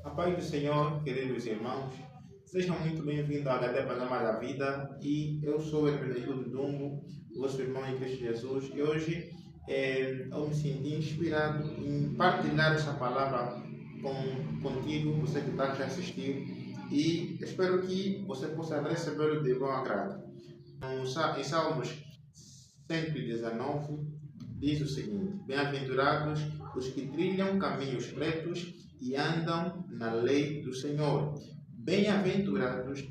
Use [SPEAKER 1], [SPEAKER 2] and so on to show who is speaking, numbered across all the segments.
[SPEAKER 1] A paz do Senhor, queridos irmãos, sejam muito bem-vindos ao HD Panorama da Vida e eu sou o Hermenegildo Dumbo, vosso irmão em Cristo Jesus, e hoje eu me senti inspirado em partilhar essa palavra contigo, você que está a assistir, e espero que você possa recebê-lo de bom agrado. Em Salmos 119 diz o seguinte: Bem-aventurados os que trilham caminhos retos e andam na lei do Senhor. Bem-aventurados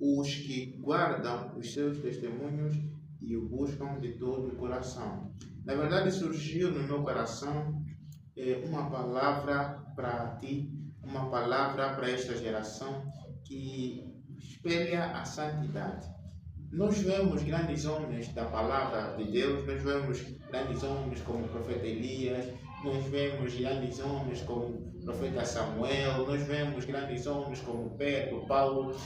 [SPEAKER 1] os que guardam os seus testemunhos e o buscam de todo o coração. Na verdade, surgiu no meu coração uma palavra para ti, uma palavra para esta geração que espelha a santidade. Nós vemos grandes homens da palavra de Deus, nós vemos grandes homens como o profeta Elias, nós vemos grandes homens como o profeta Samuel, nós vemos grandes homens como Pedro, Paulo,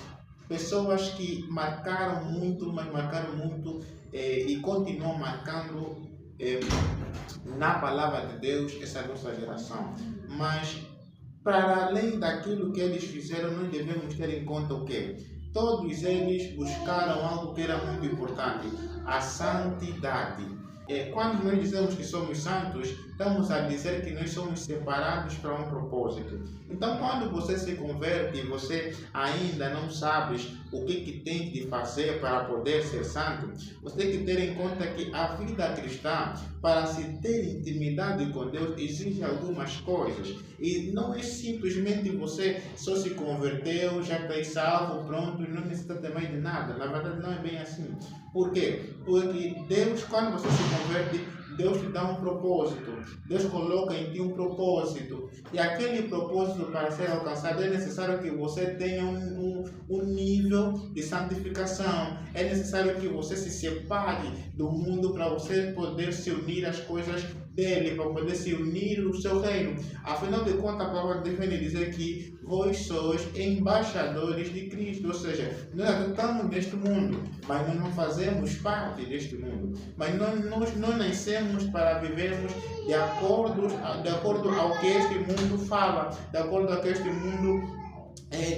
[SPEAKER 1] pessoas que marcaram muito, e continuam marcando na palavra de Deus essa nossa geração. Mas, para além daquilo que eles fizeram, nós devemos ter em conta o quê? Todos eles buscaram algo que era muito importante, a santidade. Quando nós dizemos que somos santos, estamos a dizer que nós somos separados para um propósito. Então, quando você se converte e você ainda não sabes o que tem de fazer para poder ser santo, você tem que ter em conta que a vida cristã, para se ter intimidade com Deus, exige algumas coisas. E não é simplesmente você só se converteu, já está salvo, pronto, e não necessita também de nada. Na verdade, não é bem assim. Por quê? Porque Deus, quando você se converte, Deus te dá um propósito. Deus coloca em ti um propósito. E aquele propósito, para ser alcançado, é necessário que você tenha um nível de santificação. É necessário que você se separe do mundo para você poder se unir às coisas dele, para poder se unir no seu reino. Afinal de contas, a palavra de Deus dizer que vós sois embaixadores de Cristo. Ou seja, nós estamos neste mundo, mas nós não fazemos parte deste mundo. Mas nós não nascemos para vivermos de acordo ao que este mundo fala, de acordo ao que este mundo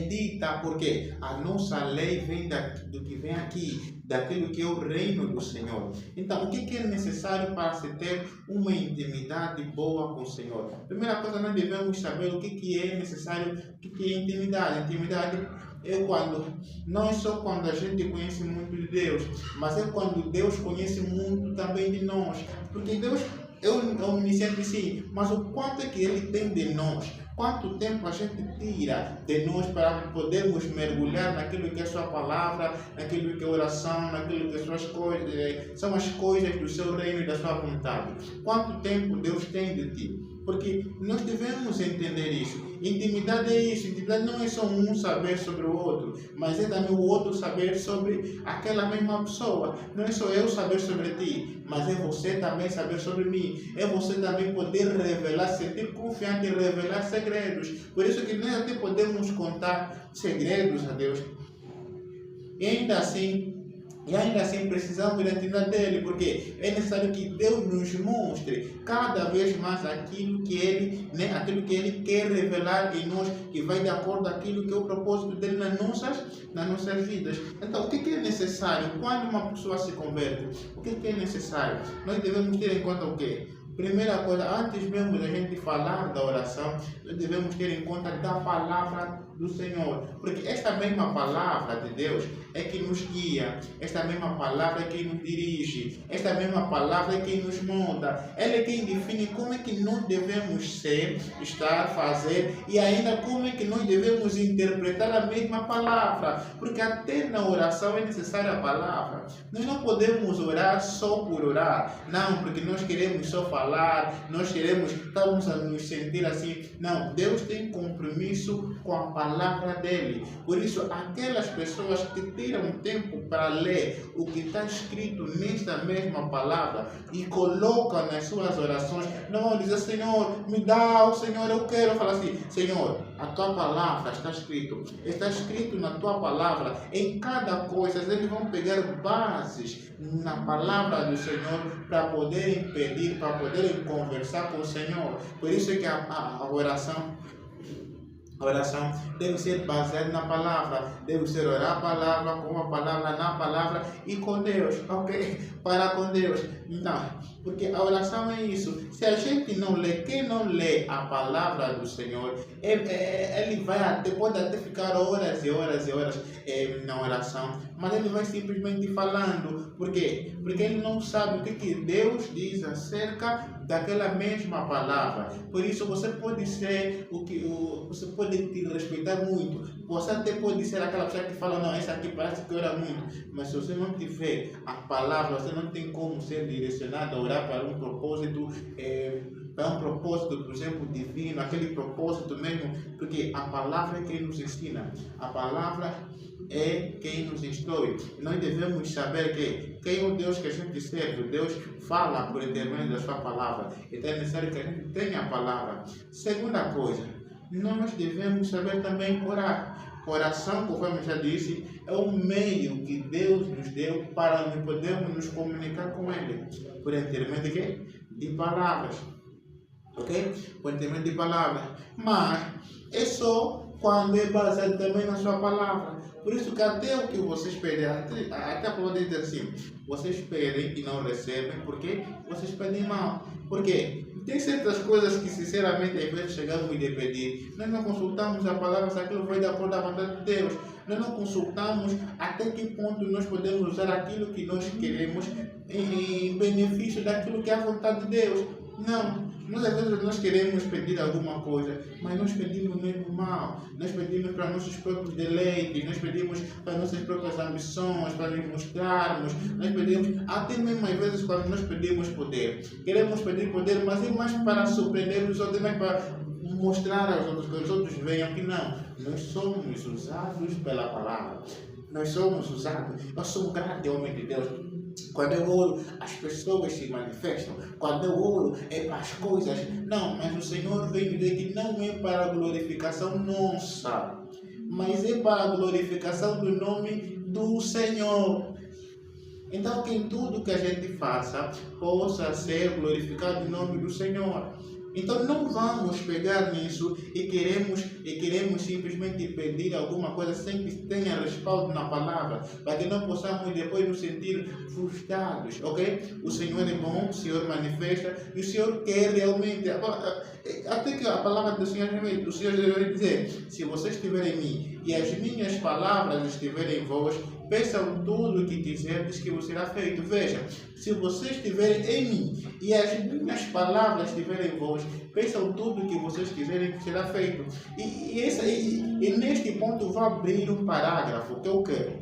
[SPEAKER 1] dita, porque a nossa lei vem do que vem aqui, daquilo que é o reino do Senhor. Então, o que é necessário para se ter uma intimidade boa com o Senhor? Primeira coisa, nós devemos saber o que é necessário, o que é intimidade. Intimidade é não é só quando a gente conhece muito de Deus, mas é quando Deus conhece muito também de nós. Porque Deus, eu me sinto assim, mas o quanto é que Ele tem de nós? Quanto tempo a gente tira de nós para podermos mergulhar naquilo que é sua palavra, naquilo que é oração, naquilo que são as coisas do seu reino e da sua vontade? Quanto tempo Deus tem de ti? Porque nós devemos entender isso. Intimidade é isso. Intimidade não é só um saber sobre o outro, mas é também o outro saber sobre aquela mesma pessoa. Não é só eu saber sobre ti, mas é você também saber sobre mim. É você também poder revelar, sentir confiante em revelar segredos. Por isso que nós até podemos contar segredos a Deus. E ainda assim precisamos da intimidade dele, porque é necessário que Deus nos mostre cada vez mais aquilo que ele quer revelar em nós, que vai de acordo com aquilo que é o propósito dele nas nossas vidas. Então, o que é necessário quando uma pessoa se converte? O que é necessário? Nós devemos ter em conta o quê? Primeira coisa, antes mesmo da gente falar da oração, nós devemos ter em conta da palavra do Senhor. Porque esta mesma palavra de Deus é que nos guia, esta mesma palavra é quem nos dirige, esta mesma palavra é quem nos monta. Ela é quem define como é que nós devemos ser, estar, fazer e ainda como é que nós devemos interpretar a mesma palavra. Porque até na oração é necessária a palavra. Nós não podemos orar só por orar. Não, porque nós queremos só falar, estamos a nos sentir assim. Não, Deus tem compromisso com a palavra dele. Por isso, aquelas pessoas que tiram tempo para ler o que está escrito nesta mesma palavra e colocam nas suas orações, não vão dizer: Senhor, me dá, o Senhor, eu quero. Falar assim: Senhor, a tua palavra está escrito na tua palavra, em cada coisa. Eles vão pegar bases na palavra do Senhor para poderem pedir, para poderem conversar com o Senhor. Por isso é que a oração A oração deve ser baseada na palavra, deve ser orar a palavra, com a palavra, na palavra e com Deus, ok? Para com Deus. Então, porque a oração é isso. Se a gente não lê, quem não lê a palavra do Senhor, ele vai até, pode até ficar horas e horas e horas na oração, mas ele vai simplesmente falando. Por quê? Porque ele não sabe o que Deus diz acerca daquela mesma palavra. Por isso você pode ser você pode te respeitar muito. Você até pode ser aquela pessoa que fala, não, essa aqui parece que ora muito. Mas se você não tiver a palavra, você não tem como ser direcionado a orar para um propósito, por exemplo, divino, aquele propósito mesmo, porque a palavra é quem nos ensina. A palavra é quem nos instrui. Nós devemos saber que quem é o Deus que a gente serve, o Deus fala por intermédio da sua palavra. Então é necessário que a gente tenha a palavra. Segunda coisa, nós devemos saber também orar. Oração, conforme já disse, é um meio que Deus nos deu para nós podermos nos comunicar com Ele. Por intermédio de quê? De palavras. Ok? Por intermédio de palavras. Mas é só quando é baseado também na sua palavra. Por isso que até o que vocês pedem, até a palavra diz assim, vocês pedem e não recebem, porque vocês pedem mal. Por quê? Tem certas coisas que sinceramente às vezes chegamos de pedir. Nós não consultamos a palavra se aquilo vai de acordo à vontade de Deus. Nós não consultamos até que ponto nós podemos usar aquilo que nós queremos em benefício daquilo que é a vontade de Deus. Não. Nós às vezes nós queremos pedir alguma coisa, mas nós pedimos mesmo mal. Nós pedimos para nossos próprios deleites, nós pedimos para nossas próprias ambições, para nos mostrarmos. Nós pedimos, até mesmo às vezes quando nós pedimos poder. Queremos pedir poder, mas é mais para surpreender os outros, é mais para mostrar aos outros, que os outros vejam que não. Nós somos usados pela palavra. Nós somos usados. Eu sou um grande homem de Deus. Quando eu oro, as pessoas se manifestam. Quando eu oro, é para as coisas. Não, mas o Senhor vem dizer que não é para a glorificação nossa, mas é para a glorificação do nome do Senhor. Então, que em tudo que a gente faça, possa ser glorificado o nome do Senhor. Então não vamos pegar nisso e queremos simplesmente pedir alguma coisa sem que tenha respaldo na palavra, para que não possamos depois nos sentir frustrados, ok? O Senhor é bom, o Senhor manifesta e o Senhor quer realmente, até que a palavra do Senhor deve dizer, se vocês estiverem em mim e as minhas palavras estiverem em vós, peçam tudo o que quiserdes que vos será feito. Veja, se vocês estiverem em mim e as minhas palavras estiverem em vós, peçam tudo o que vocês quiserem que será feito. E neste ponto vou abrir um parágrafo que eu quero.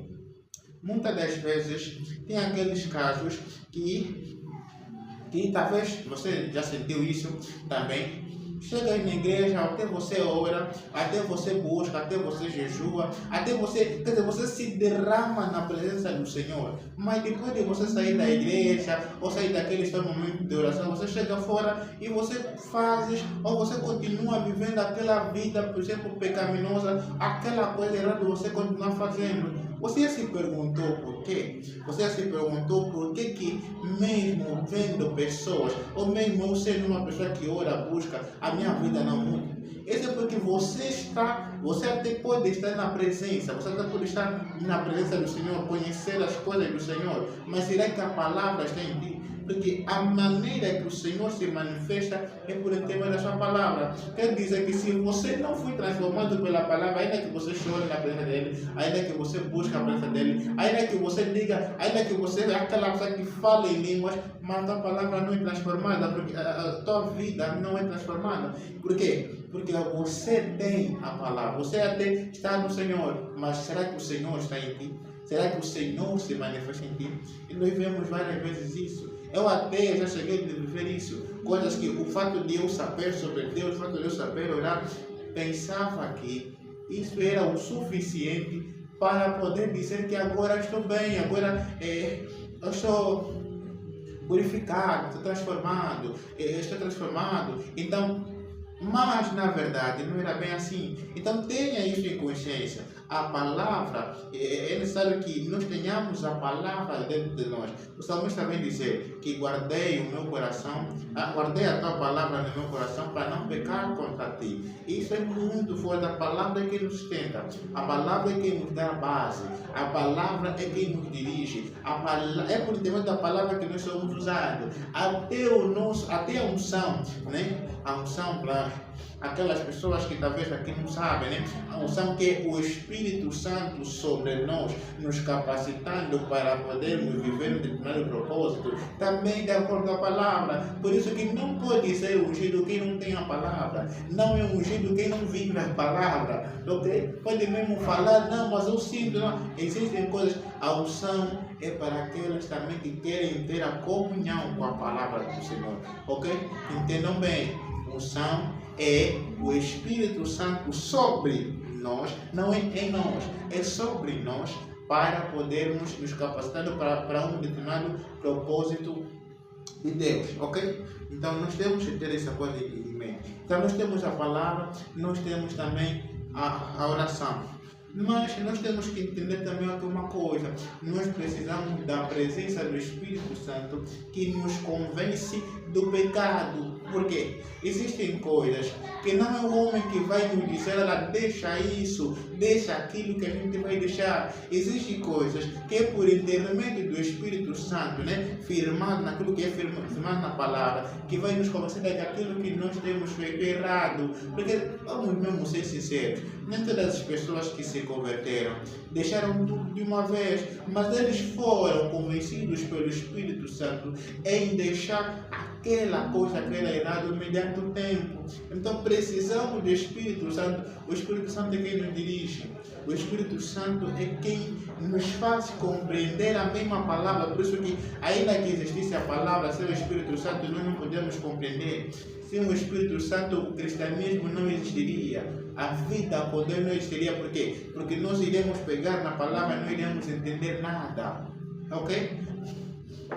[SPEAKER 1] Muitas das vezes tem aqueles casos que talvez você já sentiu isso também. Chega aí na igreja, até você ora, até você busca, até você jejua, até você, quer dizer, você se derrama na presença do Senhor. Mas depois de você sair da igreja, ou sair daquele momento de oração, você chega fora e você faz, ou você continua vivendo aquela vida, por exemplo, pecaminosa, aquela coisa errada você continua fazendo. Você já se perguntou por quê? Você já se perguntou por que mesmo vendo pessoas, ou mesmo eu sendo uma pessoa que ora, busca, a minha vida não muda? Isso é porque você até pode estar na presença, você até pode estar na presença do Senhor, conhecer as coisas do Senhor, mas será que a palavra está em ti? Porque a maneira que o Senhor se manifesta é por intermédio da sua palavra. Quer dizer que se você não foi transformado pela palavra, ainda que você chore na presença dele, ainda que você busque a presença dele, ainda que você diga, ainda que você é aquela pessoa que fala em línguas, mas a tua palavra não é transformada, porque a tua vida não é transformada. Por quê? Porque você tem a palavra, você até está no Senhor, mas será que o Senhor está em ti? Será que o Senhor se manifesta em ti? E nós vemos várias vezes isso. Eu até já cheguei a viver isso. Coisas que o fato de eu saber sobre Deus, o fato de eu saber orar, pensava que isso era o suficiente para poder dizer que agora estou bem, agora eu estou glorificado, estou transformado. Então, Mas, na verdade, não era bem assim. Então, tenha isso em consciência. A palavra, é necessário que nós tenhamos a palavra dentro de nós. O salmista vem dizer que guardei o meu coração, guardei a tua palavra no meu coração para não pecar contra ti. Isso é muito forte. A palavra é quem nos sustenta. A palavra é quem nos dá a base. A palavra é quem nos dirige. É por intermédio da palavra que nós somos usados. Até a unção, né? A unção para aquelas pessoas que talvez aqui não sabem, né? A unção que é o Espírito Santo sobre nós, nos capacitando para podermos viver um determinado propósito, também de acordo com a palavra. Por isso que não pode ser ungido quem não tem a palavra. Não é ungido quem não vive a palavra. Ok? Pode mesmo falar, não, mas eu sinto, não. Existem coisas, a unção é para aqueles também que querem ter a comunhão com a palavra do Senhor. Ok? Entendam bem, unção é o Espírito Santo sobre nós, não é em nós, é sobre nós, para podermos nos capacitar para um determinado propósito de Deus, ok? Então nós temos que ter essa coisa em mente. Então nós temos a palavra, nós temos também a oração. Mas nós temos que entender também uma coisa. Nós precisamos da presença do Espírito Santo que nos convence do pecado. Por quê? Existem coisas que não é o homem que vai nos dizer, ela deixa isso, deixa aquilo que a gente vai deixar. Existem coisas que é por intermédio do Espírito Santo, né, firmado naquilo que é firmado na palavra, que vai nos convencer daquilo que nós temos feito errado. Porque, vamos mesmo ser sinceros, nem todas as pessoas que se converteram deixaram tudo de uma vez, mas eles foram convencidos pelo Espírito Santo em deixar aquela coisa que era errado mediante o tempo. Então precisamos do Espírito Santo. O Espírito Santo é quem nos dirige. O Espírito Santo é quem nos faz compreender a mesma palavra. Por isso que, ainda que existisse a palavra, sem o Espírito Santo nós não podemos compreender. Sem o Espírito Santo o cristianismo não existiria. A vida com Deus não existiria. Por quê? Porque nós iremos pegar na palavra e não iremos entender nada. Ok?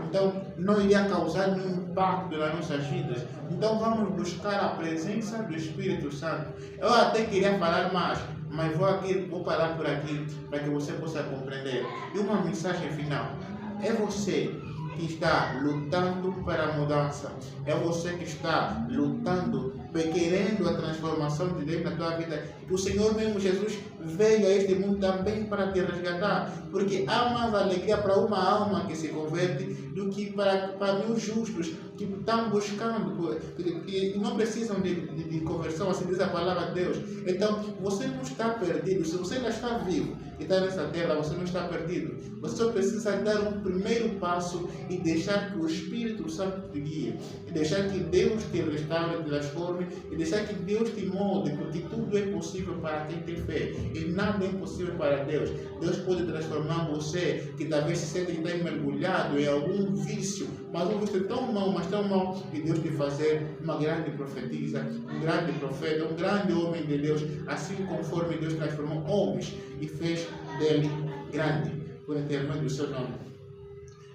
[SPEAKER 1] Então, não iria causar nenhum impacto nas nossas vidas. Então, vamos buscar a presença do Espírito Santo. Eu até queria falar mais, mas vou parar por aqui para que você possa compreender. E uma mensagem final. É você que está lutando para a mudança. É você que está lutando, querendo a transformação de Deus na tua vida. O Senhor mesmo Jesus veio a este mundo também para te resgatar. Porque há mais alegria para uma alma que se converte do que para os justos que estão buscando, que não precisam de conversão, assim diz a palavra de Deus. Então, você não está perdido. Se você ainda está vivo e está nessa terra, você não está perdido. Você só precisa dar um primeiro passo e deixar que o Espírito Santo te guie. E deixar que Deus te restaure, te transforme. E deixar que Deus te molde, porque tudo é possível para quem tem fé. E nada é impossível para Deus. Deus pode transformar você, que talvez se sente que está mergulhado em algum vício, mas um vício tão mau, mas tão mau, e Deus te fazer uma grande profetisa, um grande profeta, um grande homem de Deus, assim conforme Deus transformou homens e fez dele grande, por intermédio do seu nome.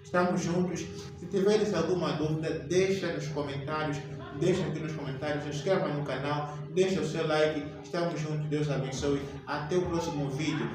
[SPEAKER 1] Estamos juntos. Se tiveres alguma dúvida, deixa nos comentários. Deixa aqui nos comentários, se inscreva no canal, deixa o seu like. Estamos juntos, Deus abençoe. Até o próximo vídeo.